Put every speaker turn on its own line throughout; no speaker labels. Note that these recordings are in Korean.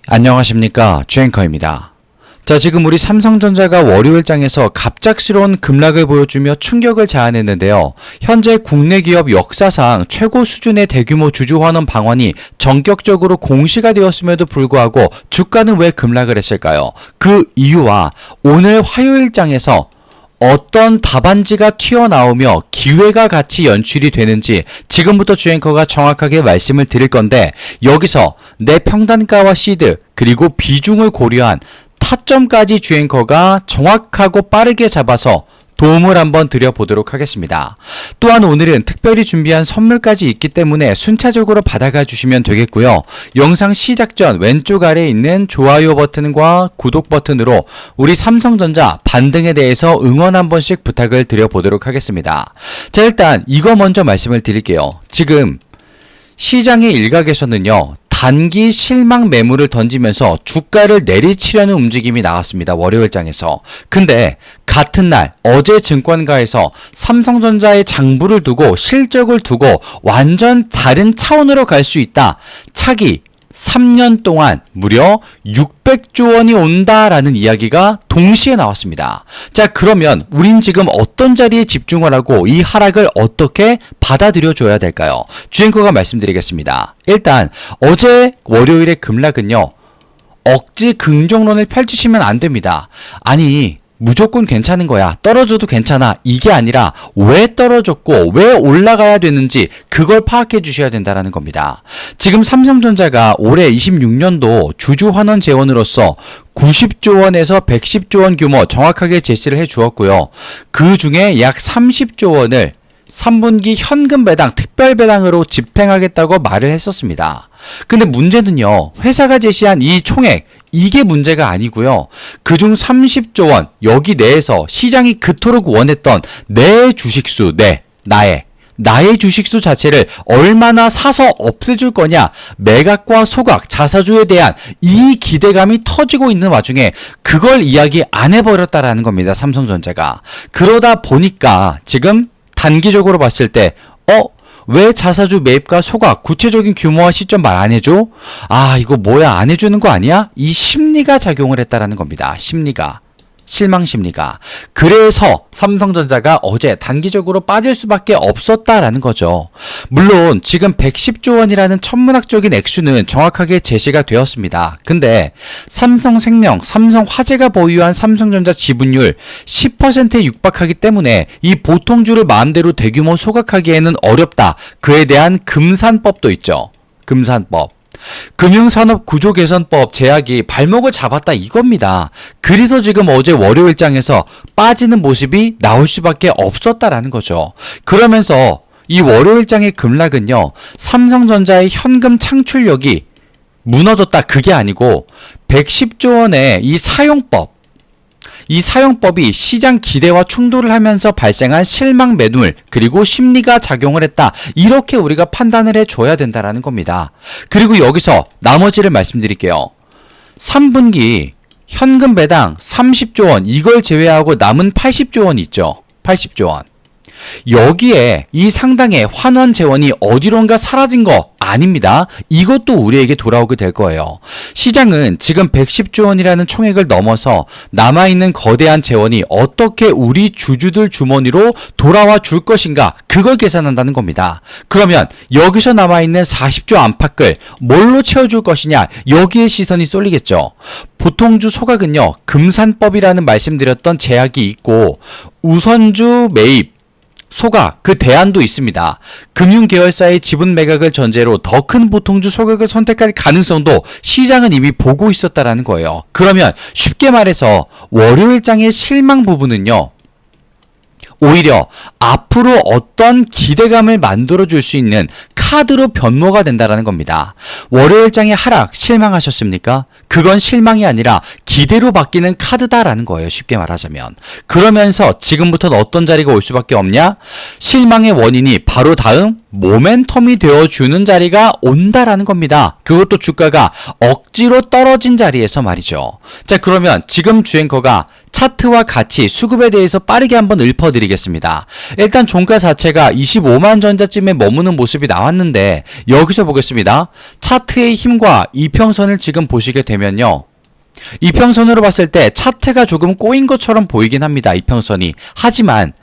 안녕하십니까, 주앵커입니다. 자, 지금 우리 삼성전자가 월요일장에서 갑작스러운 급락을 보여주며 충격을 자아냈는데요. 현재 국내 기업 역사상 최고 수준의 대규모 주주환원 방안이 전격적으로 공시가 되었음에도 불구하고 주가는 왜 급락을 했을까요? 그 이유와 오늘 화요일장에서 어떤 답안지가 튀어나오며 기회가 같이 연출이 되는지 지금부터 주앵커가 정확하게 말씀을 드릴 건데, 여기서 내 평단가와 시드 그리고 비중을 고려한 타점까지 주앵커가 정확하고 빠르게 잡아서 도움을 한번 드려보도록 하겠습니다. 또한 오늘은 특별히 준비한 선물까지 있기 때문에 순차적으로 받아가 주시면 되겠고요. 영상 시작 전 왼쪽 아래에 있는 좋아요 버튼과 구독 버튼으로 우리 삼성전자 반등에 대해서 응원 한 번씩 부탁을 드려보도록 하겠습니다. 자, 일단 이거 먼저 말씀을 드릴게요. 지금 시장의 일각에서는요, 단기 실망 매물을 던지면서 주가를 내리치려는 움직임이 나왔습니다. 월요일장에서. 근데 같은 날 어제 증권가에서 삼성전자의 장부를 두고 실적을 두고 완전 다른 차원으로 갈 수 있다. 차기 3년 동안 무려 600조 원이 온다라는 이야기가 동시에 나왔습니다. 자, 그러면 우린 지금 어떤 자리에 집중을 하고 이 하락을 어떻게 받아들여 줘야 될까요? 주앵커가 말씀드리겠습니다. 일단 어제 월요일의 급락은요, 억지 긍정론을 펼치시면 안 됩니다. 아니, 무조건 괜찮은 거야, 떨어져도 괜찮아, 이게 아니라 왜 떨어졌고 왜 올라가야 되는지 그걸 파악해 주셔야 된다는 겁니다. 지금 삼성전자가 올해 26년도 주주환원 재원으로서 90조 원에서 110조 원 규모 정확하게 제시를 해 주었고요. 그 중에 약 30조 원을 3분기 현금 배당, 특별 배당으로 집행하겠다고 말을 했었습니다. 근데 문제는요, 회사가 제시한 이 총액, 이게 문제가 아니고요. 그중 30조 원, 여기 내에서 시장이 그토록 원했던 내 주식수, 나의 주식수 자체를 얼마나 사서 없애줄 거냐, 매각과 소각, 자사주에 대한 이 기대감이 터지고 있는 와중에 그걸 이야기 안 해버렸다라는 겁니다, 삼성전자가. 그러다 보니까 지금 단기적으로 봤을 때 왜 자사주 매입과 소각, 구체적인 규모와 시점 말 안 해줘? 아, 이거 뭐야, 안 해주는 거 아니야? 이 심리가 작용을 했다라는 겁니다. 실망 심리가. 그래서 삼성전자가 어제 단기적으로 빠질 수밖에 없었다라는 거죠. 물론 지금 110조 원이라는 천문학적인 액수는 정확하게 제시가 되었습니다. 근데 삼성생명, 삼성화재가 보유한 삼성전자 지분율 10%에 육박하기 때문에 이 보통주를 마음대로 대규모 소각하기에는 어렵다. 그에 대한 금산법도 있죠. 금산법. 금융산업 구조개선법 제약이 발목을 잡았다 이겁니다. 그래서 지금 어제 월요일장에서 빠지는 모습이 나올 수밖에 없었다라는 거죠. 그러면서 이 월요일장의 급락은요, 삼성전자의 현금 창출력이 무너졌다, 그게 아니고 110조 원의 이 사용법이 시장 기대와 충돌을 하면서 발생한 실망 매물 그리고 심리가 작용을 했다, 이렇게 우리가 판단을 해줘야 된다라는 겁니다. 그리고 여기서 나머지를 말씀드릴게요. 3분기 현금 배당 30조 원, 이걸 제외하고 남은 80조 원 있죠. 80조 원. 여기에 이 상당의 환원 재원이 어디론가 사라진 거 아닙니다. 이것도 우리에게 돌아오게 될 거예요. 시장은 지금 110조 원이라는 총액을 넘어서 남아있는 거대한 재원이 어떻게 우리 주주들 주머니로 돌아와 줄 것인가, 그걸 계산한다는 겁니다. 그러면 여기서 남아있는 40조 안팎을 뭘로 채워줄 것이냐, 여기에 시선이 쏠리겠죠. 보통주 소각은요, 금산법이라는 말씀드렸던 제약이 있고 우선주 매입, 소각, 그 대안도 있습니다. 금융계열사의 지분 매각을 전제로 더 큰 보통주 소각을 선택할 가능성도 시장은 이미 보고 있었다라는 거예요. 그러면 쉽게 말해서 월요일장의 실망 부분은요, 오히려 앞으로 어떤 기대감을 만들어줄 수 있는 카드로 변모가 된다는 겁니다. 월요일장의 하락 실망하셨습니까? 그건 실망이 아니라 기대로 바뀌는 카드다라는 거예요, 쉽게 말하자면. 그러면서 지금부터는 어떤 자리가 올 수밖에 없냐? 실망의 원인이 바로 다음 모멘텀이 되어주는 자리가 온다라는 겁니다. 그것도 주가가 억지로 떨어진 자리에서 말이죠. 자, 그러면 지금 주앵커가 차트와 같이 수급에 대해서 빠르게 한번 읊어드리겠습니다. 일단 종가 자체가 25만 전자쯤에 머무는 모습이 나왔는데 여기서 보겠습니다. 차트의 힘과 이평선을 지금 보시게 되면요. 이평선으로 봤을 때 차트가 조금 꼬인 것처럼 보이긴 합니다. 이평선이. 하지만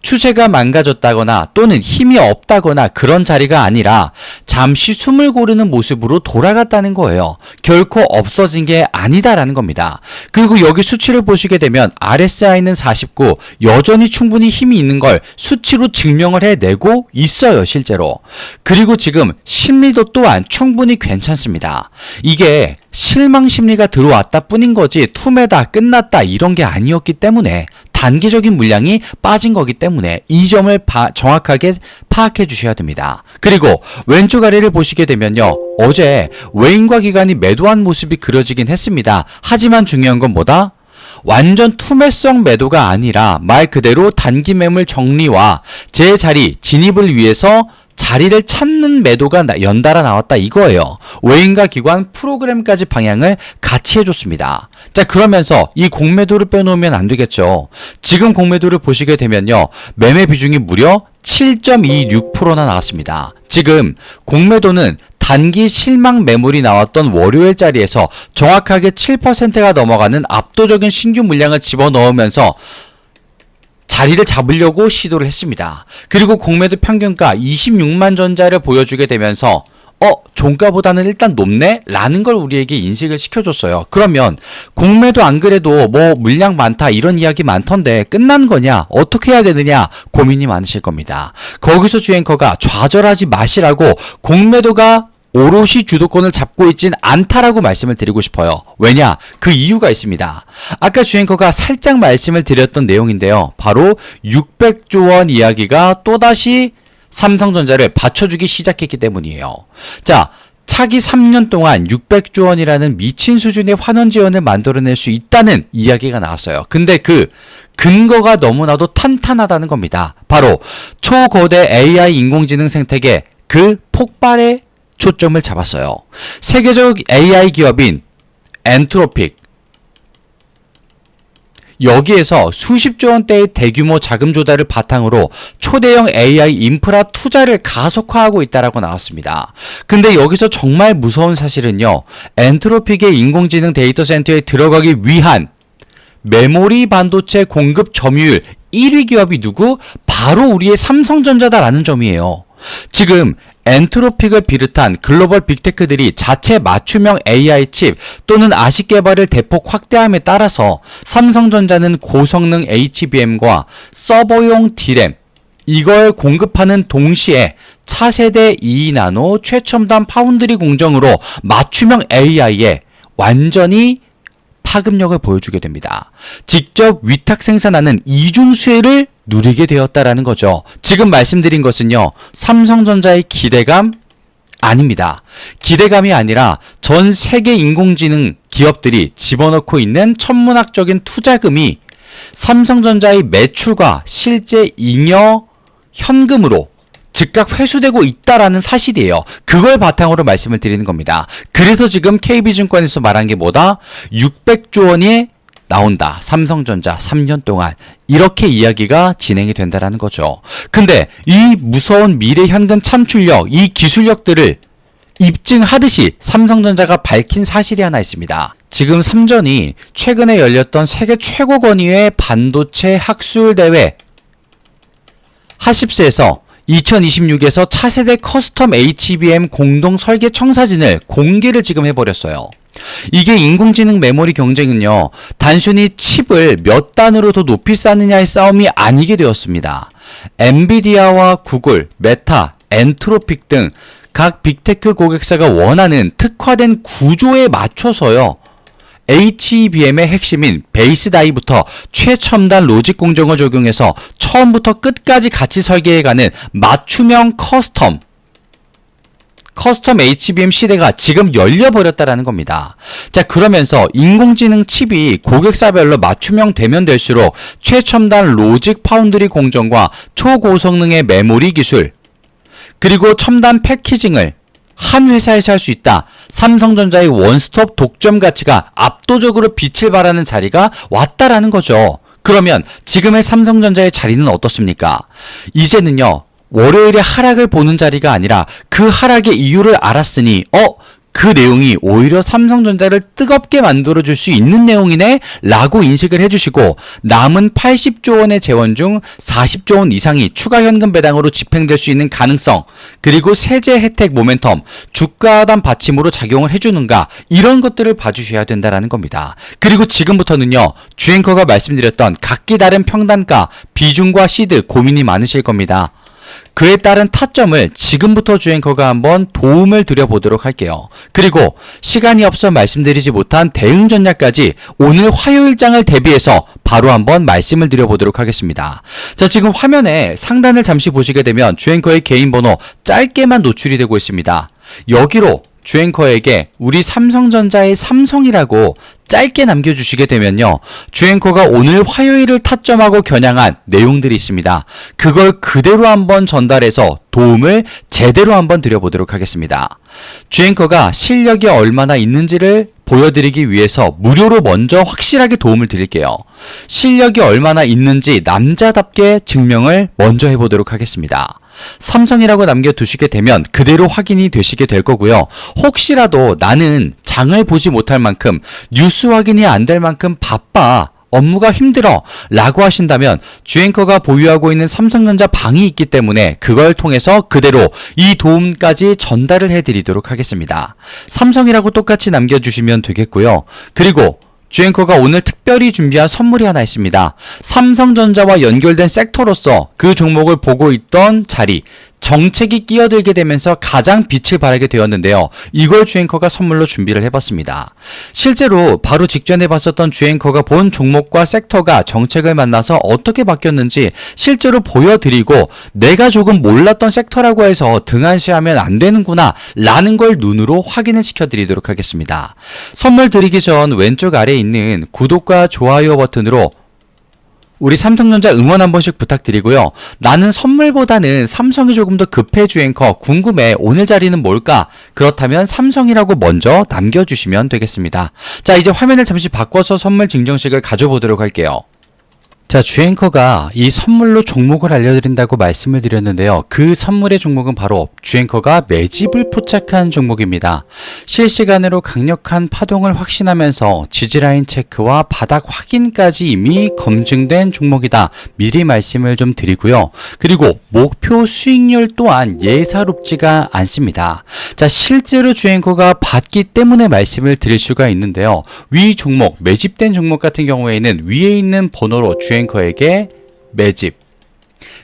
추세가 망가졌다거나 또는 힘이 없다거나 그런 자리가 아니라 잠시 숨을 고르는 모습으로 돌아갔다는 거예요. 결코 없어진 게 아니다라는 겁니다. 그리고 여기 수치를 보시게 되면 RSI는 49, 여전히 충분히 힘이 있는 걸 수치로 증명을 해내고 있어요, 실제로. 그리고 지금 심리도 또한 충분히 괜찮습니다. 이게 실망 심리가 들어왔다 뿐인 거지 투매다 끝났다 이런 게 아니었기 때문에 단기적인 물량이 빠진 거기 때문에 이 점을 정확하게 파악해 주셔야 됩니다. 그리고 왼쪽 아래를 보시게 되면요. 어제 외인과 기관이 매도한 모습이 그려지긴 했습니다. 하지만 중요한 건 뭐다? 완전 투매성 매도가 아니라 말 그대로 단기 매물 정리와 제자리 진입을 위해서 자리를 찾는 매도가 연달아 나왔다 이거예요. 외인과 기관 프로그램까지 방향을 같이 해줬습니다. 자, 그러면서 이 공매도를 빼놓으면 안 되겠죠. 지금 공매도를 보시게 되면요. 매매 비중이 무려 7.26%나 나왔습니다. 지금 공매도는 단기 실망 매물이 나왔던 월요일 자리에서 정확하게 7%가 넘어가는 압도적인 신규 물량을 집어넣으면서 자리를 잡으려고 시도를 했습니다. 그리고 공매도 평균가 26만 전자를 보여주게 되면서 종가보다는 일단 높네? 라는 걸 우리에게 인식을 시켜줬어요. 그러면 공매도 안 그래도 뭐 물량 많다 이런 이야기 많던데 끝난 거냐? 어떻게 해야 되느냐? 고민이 많으실 겁니다. 거기서 주앵커가 좌절하지 마시라고 공매도가 오롯이 주도권을 잡고 있진 않다라고 말씀을 드리고 싶어요. 왜냐? 그 이유가 있습니다. 아까 주앵커가 살짝 말씀을 드렸던 내용인데요. 바로 600조 원 이야기가 또다시 삼성전자를 받쳐주기 시작했기 때문이에요. 자, 차기 3년 동안 600조 원이라는 미친 수준의 환원 지원을 만들어낼 수 있다는 이야기가 나왔어요. 근데 그 근거가 너무나도 탄탄하다는 겁니다. 바로 초거대 AI 인공지능 생태계 그 폭발의 초점을 잡았어요. 세계적 AI 기업인 엔트로픽 여기에서 수십조 원대의 대규모 자금 조달을 바탕으로 초대형 AI 인프라 투자를 가속화하고 있다라고 나왔습니다. 근데 여기서 정말 무서운 사실은요. 엔트로픽의 인공지능 데이터 센터에 들어가기 위한 메모리 반도체 공급 점유율 1위 기업이 누구? 바로 우리의 삼성전자다라는 점이에요. 지금 엔트로픽을 비롯한 글로벌 빅테크들이 자체 맞춤형 AI 칩 또는 아식 개발을 대폭 확대함에 따라서 삼성전자는 고성능 HBM과 서버용 D램 이걸 공급하는 동시에 차세대 2나노 최첨단 파운드리 공정으로 맞춤형 AI에 완전히 파급력을 보여주게 됩니다. 직접 위탁 생산하는 이중 수혜를 누리게 되었다라는 거죠. 지금 말씀드린 것은요. 삼성전자의 기대감 아닙니다. 기대감이 아니라 전 세계 인공지능 기업들이 집어넣고 있는 천문학적인 투자금이 삼성전자의 매출과 실제 잉여 현금으로 즉각 회수되고 있다라는 사실이에요. 그걸 바탕으로 말씀을 드리는 겁니다. 그래서 지금 KB증권에서 말한 게 뭐다? 600조 원이 나온다. 삼성전자 3년 동안. 이렇게 이야기가 진행이 된다라는 거죠. 근데 이 무서운 미래 현금 참출력, 이 기술력들을 입증하듯이 삼성전자가 밝힌 사실이 하나 있습니다. 지금 삼전이 최근에 열렸던 세계 최고 권위의 반도체 학술 대회 하십스에서 2026에서 차세대 커스텀 HBM 공동 설계 청사진을 공개를 지금 해버렸어요. 이게 인공지능 메모리 경쟁은요, 단순히 칩을 몇 단으로 더 높이 쌓느냐의 싸움이 아니게 되었습니다. 엔비디아와 구글, 메타, 엔트로픽 등 각 빅테크 고객사가 원하는 특화된 구조에 맞춰서요, HBM의 핵심인 베이스 다이부터 최첨단 로직 공정을 적용해서 처음부터 끝까지 같이 설계해가는 맞춤형 커스텀 HBM 시대가 지금 열려버렸다라는 겁니다. 자, 그러면서 인공지능 칩이 고객사별로 맞춤형 되면 될수록 최첨단 로직 파운드리 공정과 초고성능의 메모리 기술, 그리고 첨단 패키징을 한 회사에서 할 수 있다. 삼성전자의 원스톱 독점 가치가 압도적으로 빛을 발하는 자리가 왔다라는 거죠. 그러면 지금의 삼성전자의 자리는 어떻습니까? 이제는요, 월요일에 하락을 보는 자리가 아니라 그 하락의 이유를 알았으니 그 내용이 오히려 삼성전자를 뜨겁게 만들어줄 수 있는 내용이네 라고 인식을 해주시고, 남은 80조 원의 재원 중 40조 원 이상이 추가 현금 배당으로 집행될 수 있는 가능성, 그리고 세제 혜택 모멘텀, 주가 하단 받침으로 작용을 해주는가, 이런 것들을 봐주셔야 된다라는 겁니다. 그리고 지금부터는요, 주앵커가 말씀드렸던 각기 다른 평단가, 비중과 시드 고민이 많으실 겁니다. 그에 따른 타점을 지금부터 주앵커가 한번 도움을 드려보도록 할게요. 그리고 시간이 없어 말씀드리지 못한 대응 전략까지 오늘 화요일장을 대비해서 바로 한번 말씀을 드려보도록 하겠습니다. 자, 지금 화면에 상단을 잠시 보시게 되면 주앵커의 개인 번호 짧게만 노출이 되고 있습니다. 여기로 주앵커에게 우리 삼성전자의 삼성이라고 짧게 남겨주시게 되면요, 주앵커가 오늘 화요일을 타점하고 겨냥한 내용들이 있습니다. 그걸 그대로 한번 전달해서 도움을 제대로 한번 드려보도록 하겠습니다. 주앵커가 실력이 얼마나 있는지를 보여드리기 위해서 무료로 먼저 확실하게 도움을 드릴게요. 실력이 얼마나 있는지 남자답게 증명을 먼저 해보도록 하겠습니다. 삼성이라고 남겨두시게 되면 그대로 확인이 되시게 될 거고요. 혹시라도 나는 장을 보지 못할 만큼, 뉴스 확인이 안 될 만큼 바빠, 업무가 힘들어 라고 하신다면 주앵커가 보유하고 있는 삼성전자 방이 있기 때문에 그걸 통해서 그대로 이 도움까지 전달을 해드리도록 하겠습니다. 삼성이라고 똑같이 남겨주시면 되겠고요. 그리고 주앵커가 오늘 특별히 준비한 선물이 하나 있습니다. 삼성전자와 연결된 섹터로서 그 종목을 보고 있던 자리, 정책이 끼어들게 되면서 가장 빛을 발하게 되었는데요. 이걸 주앵커가 선물로 준비를 해봤습니다. 실제로 바로 직전에 봤었던 주앵커가 본 종목과 섹터가 정책을 만나서 어떻게 바뀌었는지 실제로 보여드리고, 내가 조금 몰랐던 섹터라고 해서 등한시하면 안 되는구나 라는 걸 눈으로 확인을 시켜드리도록 하겠습니다. 선물 드리기 전 왼쪽 아래에 있는 구독과 좋아요 버튼으로 우리 삼성전자 응원 한 번씩 부탁드리고요. 나는 선물보다는 삼성이 조금 더 급해 주앵커, 궁금해, 오늘 자리는 뭘까? 그렇다면 삼성이라고 먼저 남겨주시면 되겠습니다. 자, 이제 화면을 잠시 바꿔서 선물 증정식을 가져보도록 할게요. 자, 주앵커가 이 선물로 종목을 알려드린다고 말씀을 드렸는데요. 그 선물의 종목은 바로 주앵커가 매집을 포착한 종목입니다. 실시간으로 강력한 파동을 확신하면서 지지라인 체크와 바닥 확인까지 이미 검증된 종목이다. 미리 말씀을 좀 드리고요. 그리고 목표 수익률 또한 예사롭지가 않습니다. 자, 실제로 주앵커가 봤기 때문에 말씀을 드릴 수가 있는데요. 위 종목, 매집된 종목 같은 경우에는 위에 있는 번호로 주앵커에게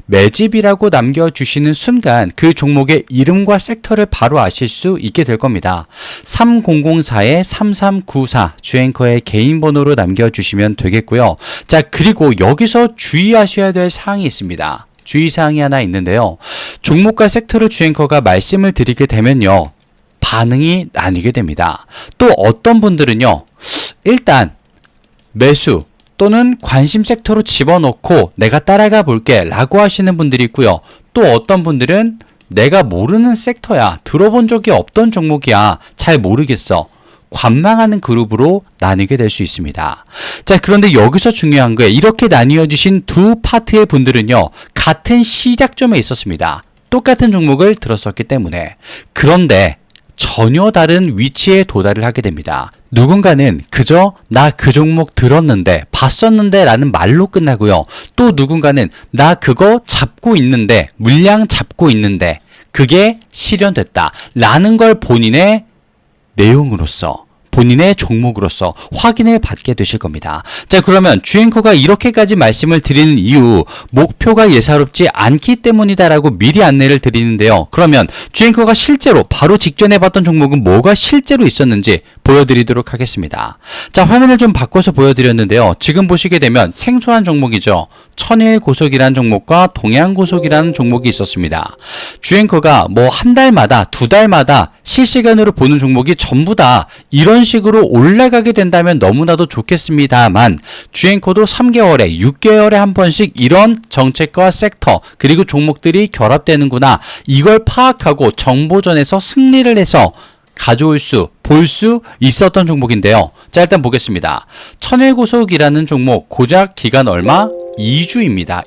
매집이라고 남겨주시는 순간 그 종목의 이름과 섹터를 바로 아실 수 있게 될 겁니다. 3004-3394 주앵커의 개인 번호로 남겨주시면 되겠고요. 자, 그리고 여기서 주의하셔야 될 사항이 있습니다. 주의사항이 하나 있는데요. 종목과 섹터를 주앵커가 말씀을 드리게 되면요, 반응이 나뉘게 됩니다. 또 어떤 분들은요, 일단 매수 또는 관심 섹터로 집어넣고 내가 따라가 볼게 라고 하시는 분들이 있고요. 또 어떤 분들은 내가 모르는 섹터야, 들어본 적이 없던 종목이야, 잘 모르겠어, 관망하는 그룹으로 나뉘게 될 수 있습니다. 자, 그런데 여기서 중요한 거예요. 이렇게 나뉘어주신 두 파트의 분들은요, 같은 시작점에 있었습니다. 똑같은 종목을 들었었기 때문에. 그런데 전혀 다른 위치에 도달을 하게 됩니다. 누군가는 그저 나 그 종목 들었는데, 봤었는데 라는 말로 끝나고요. 또 누군가는 나 그거 잡고 있는데, 물량 잡고 있는데 그게 실현됐다 라는 걸 본인의 내용으로서, 본인의 종목으로서 확인을 받게 되실 겁니다. 자, 그러면 주앵커가 이렇게까지 말씀을 드리는 이유, 목표가 예사롭지 않기 때문이다라고 미리 안내를 드리는데요. 그러면 주앵커가 실제로 바로 직전에 봤던 종목은 뭐가 실제로 있었는지 보여드리도록 하겠습니다. 자, 화면을 좀 바꿔서 보여드렸는데요. 지금 보시게 되면 생소한 종목이죠. 천일고속이라는 종목과 동양고속이라는 종목이 있었습니다. 주앵커가 뭐 한 달마다, 두 달마다 실시간으로 보는 종목이 전부 다 이런 식으로 올라가게 된다면 너무나도 좋겠습니다만 주앵커도 3개월에 6개월에 한 번씩 이런 정책과 섹터 그리고 종목들이 결합되는구나, 이걸 파악하고 정보전에서 승리를 해서 볼 수 있었던 종목인데요. 자, 일단 보겠습니다. 천일고속이라는 종목 고작 기간 얼마? 2주입니다.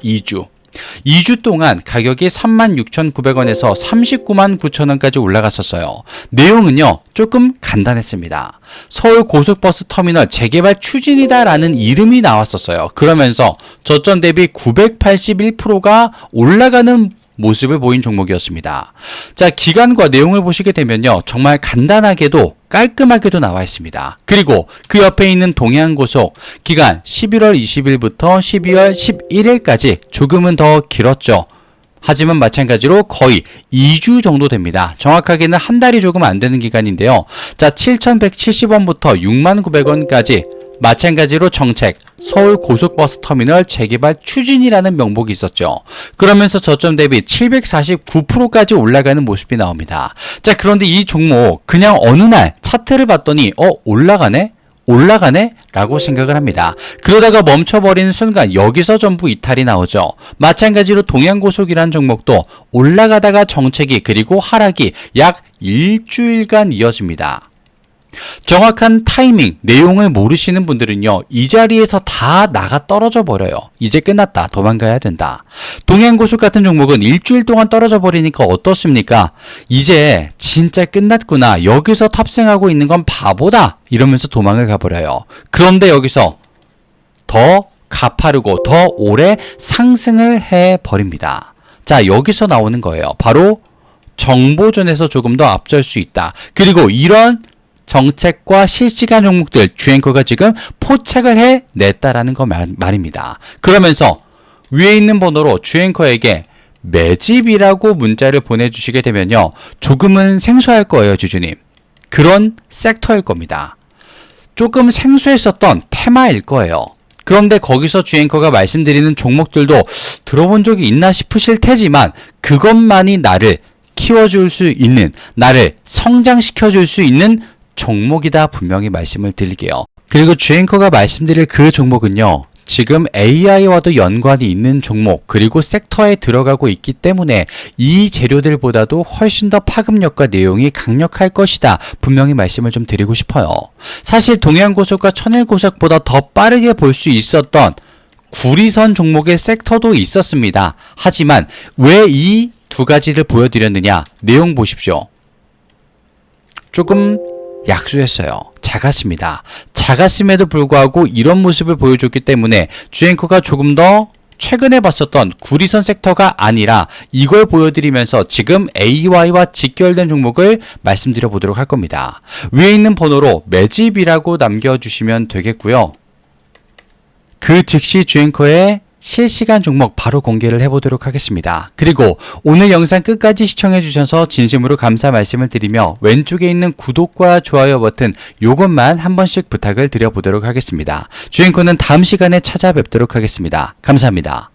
2주 동안 가격이 36,900원에서 399,900원까지 올라갔었어요. 내용은요, 조금 간단했습니다. 서울 고속버스 터미널 재개발 추진이다라는 이름이 나왔었어요. 그러면서 저점 대비 981%가 올라가는 모습을 보인 종목이었습니다. 자, 기간과 내용을 보시게 되면요, 정말 간단하게도 깔끔하게도 나와 있습니다. 그리고 그 옆에 있는 동해안고속 기간 11월 20일부터 12월 11일까지 조금은 더 길었죠. 하지만 마찬가지로 거의 2주 정도 됩니다. 정확하게는 한 달이 조금 안 되는 기간인데요. 자, 7,170원부터 69,000원까지 마찬가지로 정책, 서울 고속버스 터미널 재개발 추진이라는 명목이 있었죠. 그러면서 저점 대비 749%까지 올라가는 모습이 나옵니다. 자, 그런데 이 종목 그냥 어느 날 차트를 봤더니 올라가네? 라고 생각을 합니다. 그러다가 멈춰버리는 순간 여기서 전부 이탈이 나오죠. 마찬가지로 동해안고속이라는 종목도 올라가다가 정책이 그리고 하락이 약 일주일간 이어집니다. 정확한 타이밍, 내용을 모르시는 분들은요, 이 자리에서 다 나가 떨어져 버려요. 이제 끝났다, 도망가야 된다. 동해안고속 같은 종목은 일주일 동안 떨어져 버리니까 어떻습니까? 이제 진짜 끝났구나, 여기서 탑승하고 있는 건 바보다, 이러면서 도망을 가버려요. 그런데 여기서 더 가파르고 더 오래 상승을 해버립니다. 자, 여기서 나오는 거예요. 바로 정보전에서 조금 더 앞설 수 있다. 그리고 이런 정책과 실시간 종목들 주앵커가 지금 포착을 해냈다라는 거 말입니다. 그러면서 위에 있는 번호로 주앵커에게 매집이라고 문자를 보내주시게 되면요, 조금은 생소할 거예요, 주주님. 그런 섹터일 겁니다. 조금 생소했었던 테마일 거예요. 그런데 거기서 주앵커가 말씀드리는 종목들도 들어본 적이 있나 싶으실 테지만 그것만이 나를 키워줄 수 있는, 나를 성장시켜줄 수 있는 종목이다, 분명히 말씀을 드릴게요. 그리고 주앵커가 말씀드릴 그 종목은요, 지금 AI와도 연관이 있는 종목 그리고 섹터에 들어가고 있기 때문에 이 재료들보다도 훨씬 더 파급력과 내용이 강력할 것이다, 분명히 말씀을 좀 드리고 싶어요. 사실 동해안고속과 천일고속보다 더 빠르게 볼 수 있었던 구리선 종목의 섹터도 있었습니다. 하지만 왜 이 두 가지를 보여드렸느냐, 내용 보십시오. 조금 약소했어요. 작았습니다. 작았음에도 불구하고 이런 모습을 보여줬기 때문에 주앵커가 조금 더 최근에 봤었던 구리선 섹터가 아니라 이걸 보여드리면서 지금 AY와 직결된 종목을 말씀드려 보도록 할 겁니다. 위에 있는 번호로 매집이라고 남겨주시면 되겠고요. 그 즉시 주앵커의 실시간 종목 바로 공개를 해보도록 하겠습니다. 그리고 오늘 영상 끝까지 시청해주셔서 진심으로 감사 말씀을 드리며 왼쪽에 있는 구독과 좋아요 버튼 요것만 한 번씩 부탁을 드려보도록 하겠습니다. 주앵커는 다음 시간에 찾아뵙도록 하겠습니다. 감사합니다.